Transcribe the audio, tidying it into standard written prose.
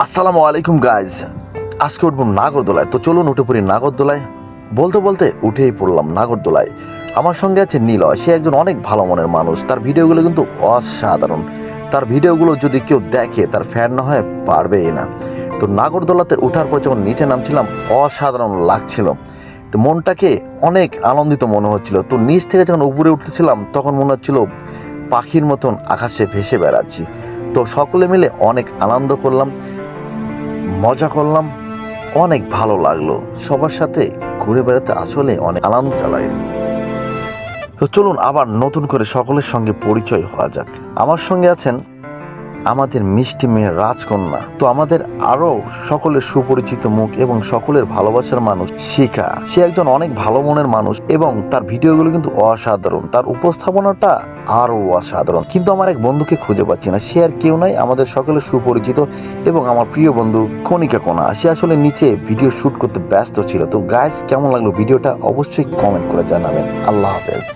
আসসালামু আলাইকুম গাইজ। আজকে উঠবো নাগরদোলায়। তো চলুন উঠে পড়ি নাগরদোলায়। বলতে বলতে উঠেই পড়লাম নাগরদোলায়। আমার সঙ্গে আছে নিলয়। সে একজন অনেক ভালো মনের মানুষ। তার ভিডিওগুলো কিন্তু অসাধারণ। তার ভিডিওগুলো যদি কেউ দেখে তার ফ্যান না হয় পারবেই না। তো নাগরদোলাতে ওঠার পর যখন নিচে নামছিলাম অসাধারণ লাগছিল। তো মনটাকে অনেক আনন্দিত মনে হচ্ছিল। তো নিচ থেকে যখন উপরে উঠতেছিলাম তখন মনে হচ্ছিল পাখির মতন আকাশে ভেসে বেড়াচ্ছি। তো সকলে মিলে অনেক আনন্দ করলাম, মজা করলাম, অনেক ভালো লাগলো। সবার সাথে ঘুরে বেড়াতে আসলে অনেক আনন্দ লাগে। তো চলুন আবার নতুন করে সকলের সঙ্গে পরিচয় হওয়া যাক। আমার সঙ্গে আছেন আমাদের মিষ্টি মেয়ে রাজকন্যা। তো আমাদের আরো সকলের সুপরিচিত মুখ এবং সকলের ভালোবাসার মানুষ শিখা। সে একজন অনেক ভালো মনের মানুষ এবং তার ভিডিওগুলো কিন্তু অসাধারণ। তার উপস্থাপনাটা আরো অসাধারণ। কিন্তু আমার এক বন্ধুকে খুঁজে পাচ্ছি না। সে আর কেউ নাই, আমাদের সকলের সুপরিচিত এবং আমার প্রিয় বন্ধু কণিকা কোনা। সে আসলে নিচে ভিডিও শুট করতে ব্যস্ত ছিল। তো গাইস, কেমন লাগলো ভিডিওটা অবশ্যই কমেন্ট করে জানাবেন। আল্লাহ হাফেজ।